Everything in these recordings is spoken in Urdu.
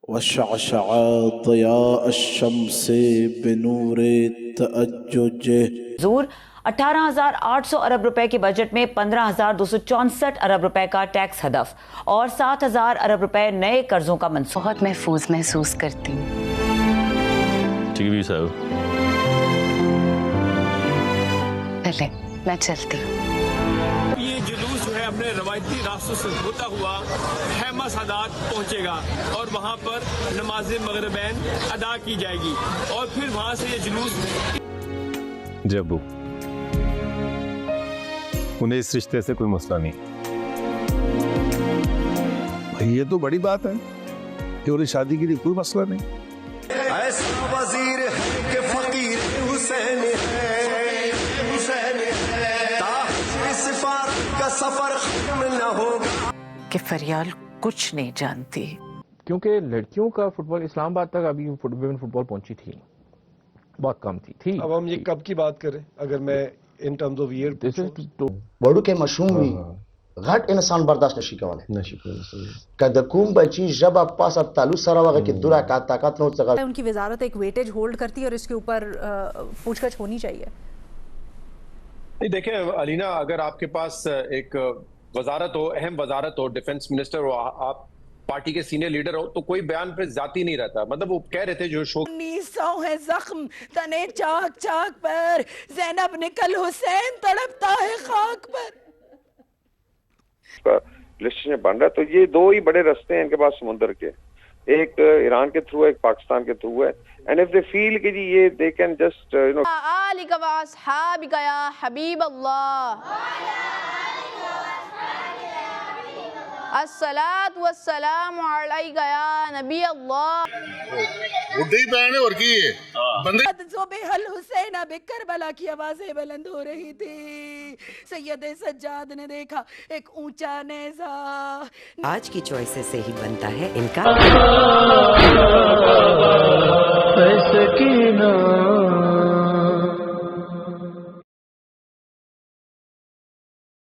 وشعشع ضياء الشمس بنور التأجج. زور 18,800 ارب روپے کے بجٹ میں 15,264 ارب روپے کا ٹیکس ہدف اور 7,000 ارب روپے نئے قرضوں کا منصوبہ. بہت محفوظ محسوس کرتی ہوں. ٹھیک ہے صاحب. پہلے میں چلتی ہوں. یہ جلوس جو ہے اپنے روایتی راستوں سے ہوتا ہوا خیمہ سادات پہنچے گا اور وہاں پر نماز مغربین ادا کی جائے گی اور پھر وہاں سے یہ جلوس. جب انہیں اس رشتے سے کوئی مسئلہ نہیں. یہ تو بڑی بات ہے کہ انہیں شادی کے لیے کوئی مسئلہ نہیں. ایسا وزیر ہے کہ فقیر حسین ہے، حسین ہے، تاج سفارت کا سفر ختم نہ ہوگا. کہ فریال کچھ نہیں جانتی. کیونکہ لڑکیوں کا فٹ بال اسلام آباد تک ابھی ویمن فٹ بال پہنچی تھی، بہت کم تھی. اب ہم یہ کب کی بات کریں اگر میں ان ٹرمز آف ایئر وړو کې مشوم وي غټ انسان برداشت نشي کولای که د کوم بچی ژبه پاسه تعلق سره وغه کې دوره کا طاقت نو څنګه. ان کی وزارت ایک ویٹیج ہولڈ کرتی ہے اور اس کے اوپر پوچھ گچھ ہونی چاہیے. دیکھیں علینا، اگر آپ کے پاس ایک وزارت ہو، اہم وزارت ہو، ڈیفنس منسٹر ہو، آپ پارٹی کے سینئر لیڈر ہو، تو کوئی بیان پہ ذاتی نہیں رہتا. مطلب وہ کہہ رہے تھے جو شو 1900 ہے زخم تنے چاک چاک پر، زینب نکل حسین تڑپتا ہے خاک پر. لسٹ بن رہا ہے تو یہ دو ہی بڑے رستے ہیں ان کے پاس سمندر کے، ایک ایران کے تھرو ہے، ایک پاکستان کے تھرو ہے. اینڈ اف دے فیل کہ جی یہ they can just you know آلک و اصحابک یا حبیب اللہ، الصلاۃ والسلام علیک یا نبی اللہ. بڈھی بہن اور کی ہے بندے صبح الحسین بکربلا کی آوازیں بلند ہو رہی تھی. سید سجاد نے دیکھا ایک اونچا نیزہ. آج کی چوائسز سے ہی بنتا ہے ان کا.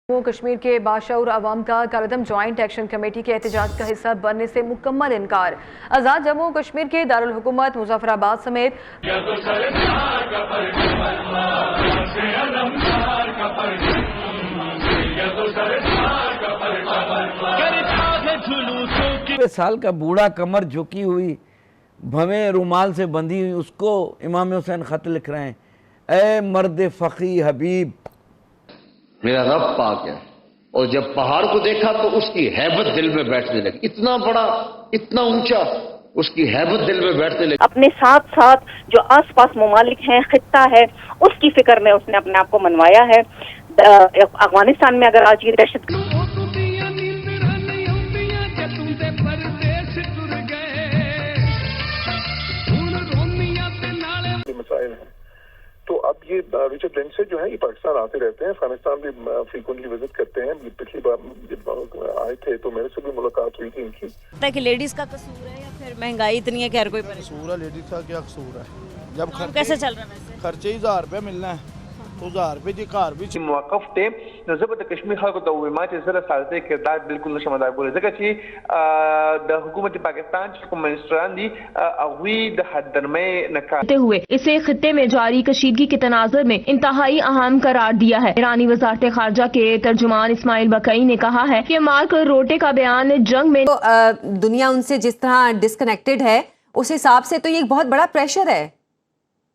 جموں کشمیر کے باشعور عوام کا کالعدم جوائنٹ ایکشن کمیٹی کے احتجاج کا حصہ بننے سے مکمل انکار. آزاد جموں کشمیر کے دارالحکومت مظفر آباد سمیت سال کا بوڑھا کمر جھکی ہوئی بھویں رومال سے بندھی ہوئی، اس کو امام حسین خط لکھ رہے ہیں: اے مرد فقی حبیب، میرا رب پاک ہے. اور جب پہاڑ کو دیکھا تو اس کی ہیبت دل میں بیٹھنے لگی. اتنا بڑا، اتنا اونچا، اس کی ہیبت دل میں بیٹھنے لگی. اپنے ساتھ ساتھ جو آس پاس ممالک ہیں، خطہ ہے، اس کی فکر میں اس نے اپنے آپ کو منوایا ہے. افغانستان میں اگر آج یہ دہشت مسائل ہیں تو اب یہ ریچرڈ لینسر جو ہے یہ پاکستان آتے رہتے ہیں، افغانستان بھی فریکوینٹلی وزٹ کرتے ہیں. پچھلی بار جب آئے تھے تو میرے سے بھی ملاقات ہوئی تھی ان کی. کہ لیڈیز کا قصور ہے یا پھر مہنگائی اتنی ہے کہ ہر کوئی پریشان قصور ہے؟ لیڈیز کا کیا قصور ہے جب کیسے چل رہا ہے؟ ویسے خرچے 1000 روپے ملنا ہے تو 1000 روپے جی گھر بھی موقف ته نو زه به د کشمیر خلکو ته وایم چې زه له سالتي کردار بالکل نشم ادا کولی، ځکه چې د حکومت پاکستان چې کوم منسټران دي هغوی د حدرمۍ نه کار ہوئے اسے خطے میں جاری کشیدگی کے تناظر میں انتہائی اہم قرار دیا ہے. ایرانی وزارت خارجہ کے ترجمان اسماعیل بقائی نے کہا ہے کہ مارک روٹے کا بیان جنگ میں دنیا ان سے جس طرح ڈسکنیکٹڈ ہے اس حساب سے تو یہ ایک بہت بڑا پریشر ہے.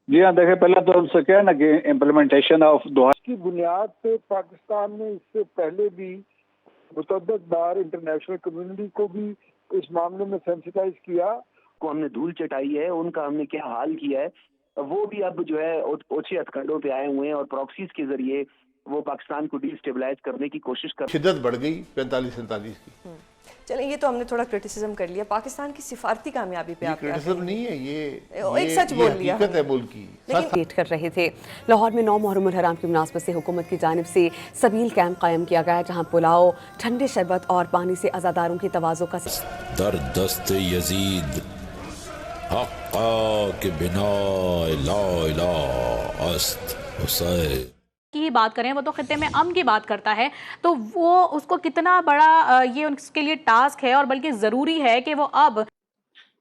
جی ہاں، دیکھیں پہلے تو ان سے کیا نا کہ امپلیمنٹیشن آف دوحہ کی بنیاد پہ پاکستان نے اس سے پہلے بھی متعدد بار انٹرنیشنل کمیونٹی کو بھی اس معاملے میں سینسٹائز کیا. کو ہم نے دھول چٹائی ہے، ان کا ہم نے کیا حال کیا ہے، وہ بھی اب جو ہے اوچھے ہتھکڑوں پہ آئے ہوئے ہیں اور پراکسیز کے ذریعے وہ پاکستان کو ڈی اسٹیبلائز کرنے کی کوشش کر. شدت بڑھ گئی 45-47 کی. چلیں یہ تو ہم نے تھوڑا کرٹیسزم کر لیا. پاکستان کی سفارتی کامیابی پہ آپ کرٹیسزم نہیں ہے، یہ ایک سچ بول لیا، حقیقت ہے ملک کی. ویٹ کر رہے تھے. لاہور میں 9 محرم الحرام کی مناسبت سے حکومت کی جانب سے سبیل کیمپ قائم کیا گیا ہے، جہاں پلاؤ، ٹھنڈے شربت اور پانی سے عزاداروں کی تواضع کا در دست یزید حقا کے بنا لا الہ است حسین کی بات کریں، وہ تو خطے میں امن کی بات کرتا ہے، تو وہ اس کو کتنا بڑا یہ اس کے لیے ٹاسک ہے اور بلکہ ضروری ہے کہ وہ اب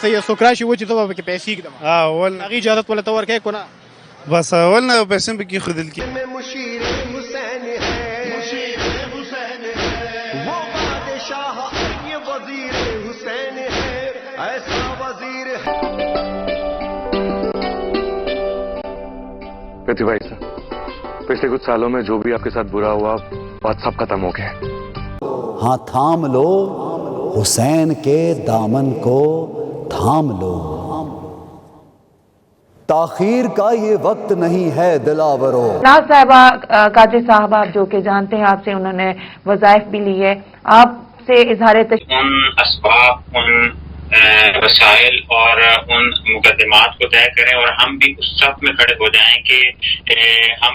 څه یو څوک راشي و چې ته به کې پیسې کړم اول هغه اجازه ولا تور کې کو نه بس اول نه پیسې به کې خدای کې مشیر حسین ہے مشیر حسین ہے وہ بادشاہ یہ وزیر حسین ہے ایسا وزیر ہے. پرتھوی بھائی صاحب پچھلے کچھ سالوں میں جو بھی آپ کے ساتھ برا ہوا بات سب ختم ہو گیا. ہاں تھام لو حسین کے دامن کو تھام لو. تاخیر کا یہ وقت نہیں ہے دلاورو. ناز صاحبہ قادری صاحبہ آپ جو کہ جانتے ہیں آپ سے انہوں نے وظائف بھی لی ہے آپ سے اظہار ان اسباب ان وسائل اور ان مقدمات کو طے کریں اور ہم بھی اس صف میں کھڑے ہو جائیں کہ ہم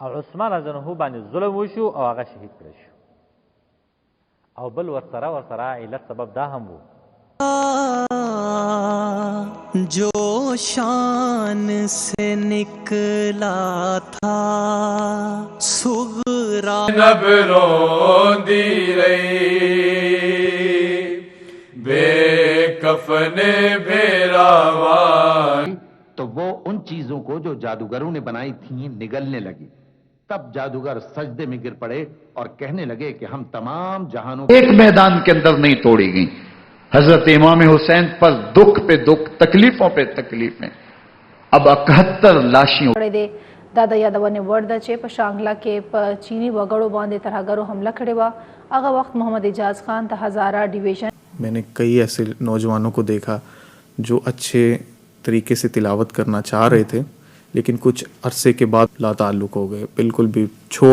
او عثمان رضی باندې ظلم وشو او هغه شهید کړ شو او بل ورسره علت سبب دا هم وو جو شان سے نکلا تھا سغرا نب روندی رہی بے کفن بھیراوان. تو وہ ان چیزوں کو جو جادوگروں نے بنائی تھیں نگلنے لگی. تب جادوگر سجدے میں گر پڑے اور کہنے لگے کہ ہم تمام جہانوں ایک میدان کے اندر نہیں توڑی گئی. حضرت امام حسین پر دکھ پہ دکھ تکلیفوں پہ تکلیفیں. اب 71 لاشیوں دا یادونه ورده چې په شانګلا کې په چینی وګړو باندې ترهګرو حمله کړې وه. هغه وخت محمد اجاز خان ته هزاره ڈویژن. میں نے کئی ایسے نوجوانوں کو دیکھا جو اچھے طریقے سے تلاوت کرنا چاہ رہے تھے لیکن کچھ عرصے کے بعد لا تعلق ہو گئے بالکل بھی چھوڑ.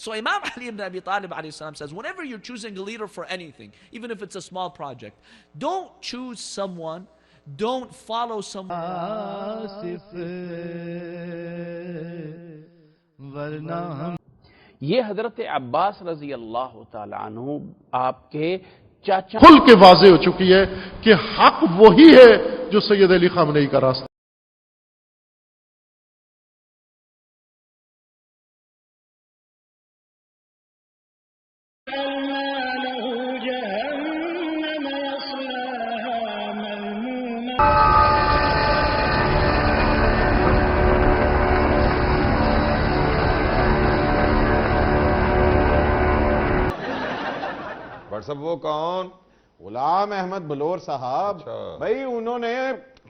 So Imam Ali ibn Abi Talib alayhi salam says, whenever you're choosing a leader for anything, even if it's a small project, don't choose someone, don't follow someone. یہ حضرت عباس رضی اللہ تعالیٰ عنہ آپ کے چاچا کھل کے واضح ہو چکی ہے کہ حق وہی ہے جو سید علی خامنئی کا راستہ. سب وہ کون غلام احمد بلور صاحب بھائی انہوں نے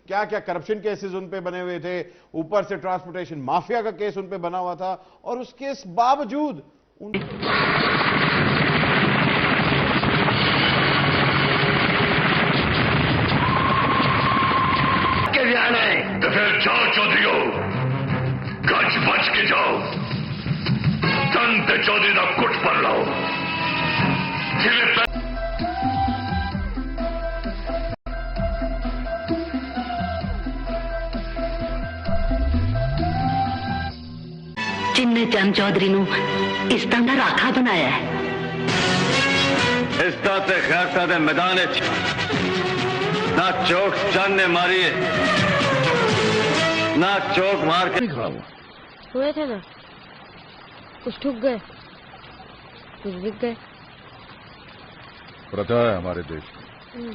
کیا کیا کرپشن کیسز ان پہ بنے ہوئے تھے اوپر سے ٹرانسپورٹیشن مافیا کا کیس ان پہ بنا ہوا تھا اور اس کے باوجود جانا ہے تو پھر جاؤ چودھریو گچ بچ کے جاؤ کنتے چودھری کا کٹ پر لاؤ. جن نے چند چودھری نو اس طرح کا راکھا بنایا ہے اس طرح سے خیرتا دے میدان نہ چوک چند نے ماری ہے نہ چوک مار کے ہوئے تھے نا کچھ ٹھک گئے کچھ بک گئے پرتھا ہے ہمارے دیش میں.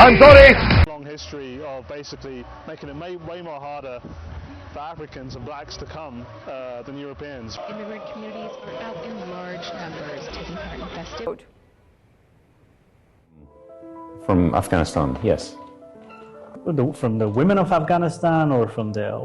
I'm sorry. Long history of basically making it way more harder for Africans and blacks to come than Europeans. Immigrant communities are out in large numbers taking part in festive. From Afghanistan, yes. From the women of Afghanistan or from the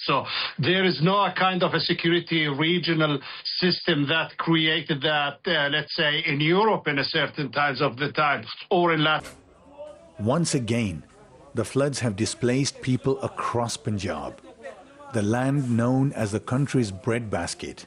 So there is no kind of a security regional system that created that, let's say, in Europe in a certain times of the time, or in Latin. Once again, the floods have displaced people across Punjab, the land known as the country's breadbasket.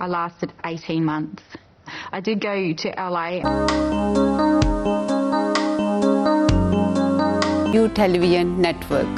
I lasted 18 months. I did go to LA. New Television Network.